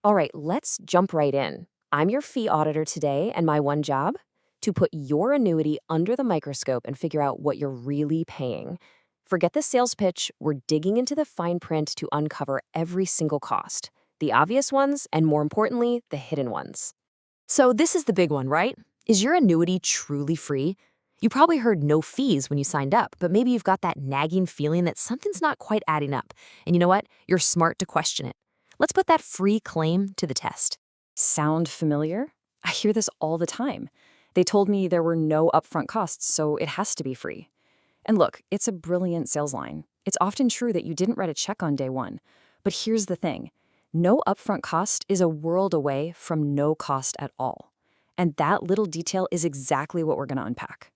All right, let's jump right in. I'm your fee auditor today, and my one job? To put your annuity under the microscope and figure out what you're really paying. Forget the sales pitch, we're digging into the fine print to uncover every single cost. The obvious ones, and more importantly, the hidden ones. So, this is the big one, right? Is your annuity truly free? You probably heard no fees when you signed up, but maybe you've got that nagging feeling that something's not quite adding up. And you know what? You're smart to question it. Let's put that free claim to the test. Sound familiar? I hear this all the time. They told me there were no upfront costs, so it has to be free. And look, it's a brilliant sales line. It's often true that you didn't write a check on day one. But here's the thing. No upfront cost is a world away from no cost at all. And that little detail is exactly what we're going to unpack.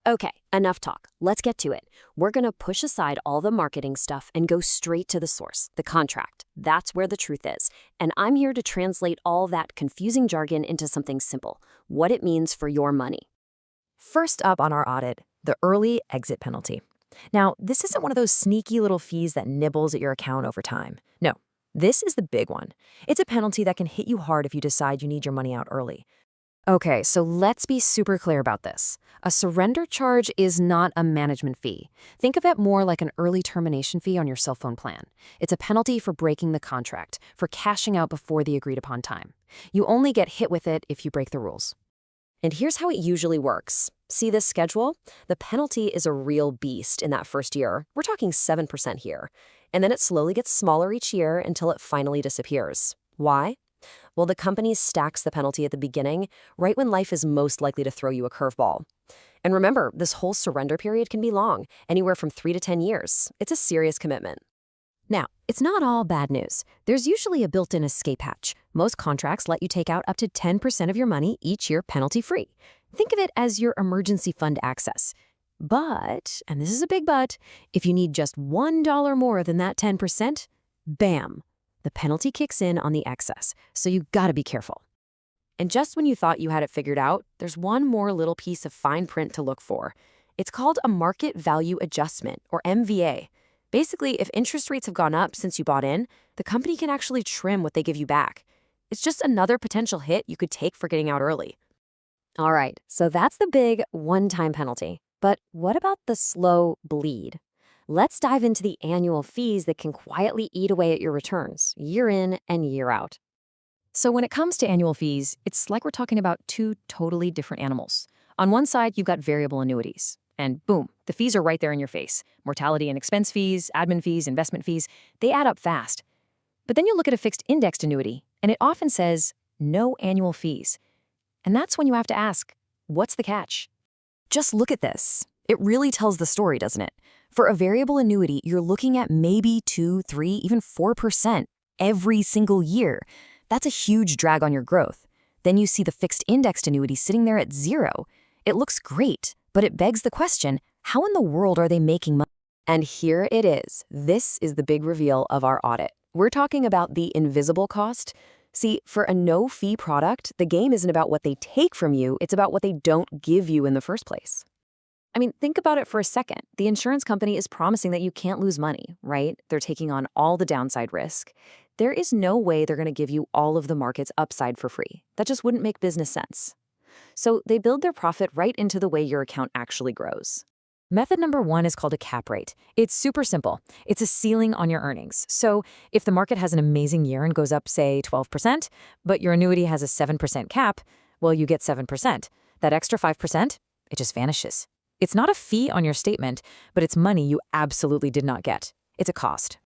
Okay, enough talk. Let's get to it. We're going to push aside all the marketing stuff and go straight to the source, the contract. That's where the truth is. And I'm here to translate all that confusing jargon into something simple, what it means for your money. First up on our audit, the early exit penalty. Now, this isn't one of those sneaky little fees that nibbles at your account over time. No, this is the big one. It's a penalty that can hit you hard if you decide you need your money out early. Okay, so let's be super clear about this. A surrender charge is not a management fee. Think of it more like an early termination fee on your cell phone plan. It's a penalty for breaking the contract, for cashing out before the agreed upon time. You only get hit with it if you break the rules. And here's how it usually works. See this schedule? The penalty is a real beast in that first year. We're talking 7% here. And then it slowly gets smaller each year until it finally disappears. Why? Well, the company stacks the penalty at the beginning, right when life is most likely to throw you a curveball. And remember, this whole surrender period can be long, anywhere from 3 to 10 years. It's a serious commitment. Now, it's not all bad news. There's usually a built-in escape hatch. Most contracts let you take out up to 10% of your money each year penalty-free. Think of it as your emergency fund access. But, and this is a big but, if you need just $1 more than that 10%, bam! The penalty kicks in on the excess, so you gotta be careful. And just when you thought you had it figured out, there's one more little piece of fine print to look for. It's called a market value adjustment, or MVA. Basically, if interest rates have gone up since you bought in, the company can actually trim what they give you back. It's just another potential hit you could take for getting out early. All right, so that's the big one-time penalty. But what about the slow bleed? Let's dive into the annual fees that can quietly eat away at your returns, year in and year out. So when it comes to annual fees, it's like we're talking about two totally different animals. On one side, you've got variable annuities. And boom, the fees are right there in your face. Mortality and expense fees, admin fees, investment fees, they add up fast. But then you look at a fixed indexed annuity, and it often says, no annual fees. And that's when you have to ask, what's the catch? Just look at this. It really tells the story, doesn't it? For a variable annuity, you're looking at maybe 2, 3, even 4% every single year. That's a huge drag on your growth. Then you see the fixed indexed annuity sitting there at 0. It looks great, but it begs the question, how in the world are they making money? And here it is. This is the big reveal of our audit. We're talking about the invisible cost. See, for a no-fee product, the game isn't about what they take from you, it's about what they don't give you in the first place. I mean, think about it for a second. The insurance company is promising that you can't lose money, right? They're taking on all the downside risk. There is no way they're going to give you all of the market's upside for free. That just wouldn't make business sense. So they build their profit right into the way your account actually grows. Method number 1 is called a cap rate. It's super simple. It's a ceiling on your earnings. So if the market has an amazing year and goes up, say, 12%, but your annuity has a 7% cap, well, you get 7%. That extra 5%, it just vanishes. It's not a fee on your statement, but it's money you absolutely did not get. It's a cost.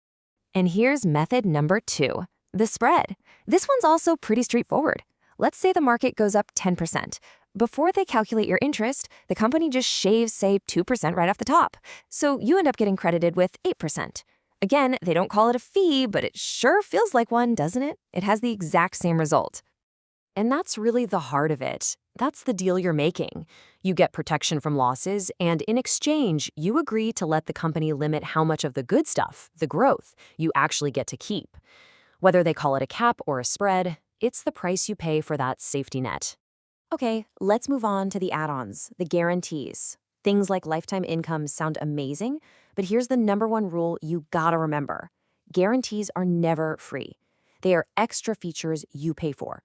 And here's method number 2, the spread. This one's also pretty straightforward. Let's say the market goes up 10%. Before they calculate your interest, the company just shaves, say, 2% right off the top. So you end up getting credited with 8%. Again, they don't call it a fee, but it sure feels like one, doesn't it? It has the exact same result. And that's really the heart of it. That's the deal you're making. You get protection from losses, and in exchange, you agree to let the company limit how much of the good stuff, the growth, you actually get to keep. Whether they call it a cap or a spread, it's the price you pay for that safety net. Okay, let's move on to the add-ons, the guarantees. Things like lifetime income sound amazing, but here's the number one rule you gotta remember. Guarantees are never free. They are extra features you pay for.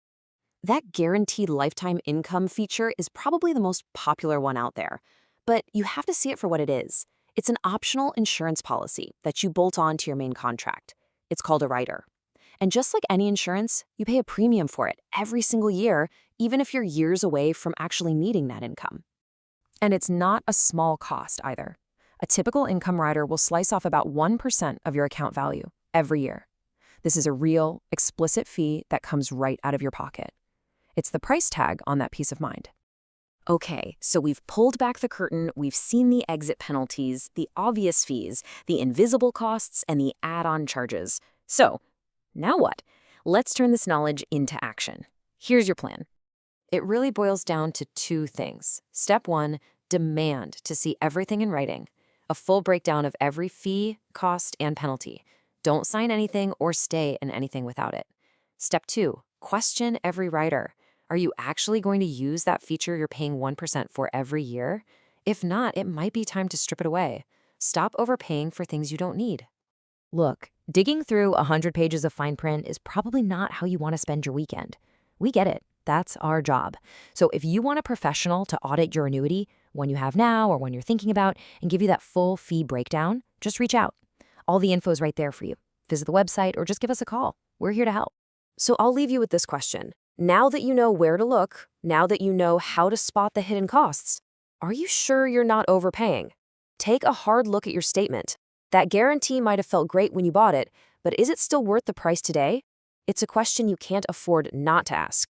That guaranteed lifetime income feature is probably the most popular one out there, but you have to see it for what it is. It's an optional insurance policy that you bolt on to your main contract. It's called a rider. And just like any insurance, you pay a premium for it every single year, even if you're years away from actually needing that income. And it's not a small cost either. A typical income rider will slice off about 1% of your account value every year. This is a real, explicit fee that comes right out of your pocket. It's the price tag on that peace of mind. Okay, so we've pulled back the curtain, we've seen the exit penalties, the obvious fees, the invisible costs, and the add-on charges. So, now what? Let's turn this knowledge into action. Here's your plan. It really boils down to two things. Step 1, demand to see everything in writing. A full breakdown of every fee, cost, and penalty. Don't sign anything or stay in anything without it. Step 2, question every rider. Are you actually going to use that feature you're paying 1% for every year? If not, it might be time to strip it away. Stop overpaying for things you don't need. Look, digging through 100 pages of fine print is probably not how you want to spend your weekend. We get it. That's our job. So if you want a professional to audit your annuity, one you have now or one you're thinking about, and give you that full fee breakdown, just reach out. All the info's right there for you. Visit the website or just give us a call. We're here to help. So I'll leave you with this question. Now that you know where to look, now that you know how to spot the hidden costs, are you sure you're not overpaying? Take a hard look at your statement. That guarantee might have felt great when you bought it, but is it still worth the price today? It's a question you can't afford not to ask.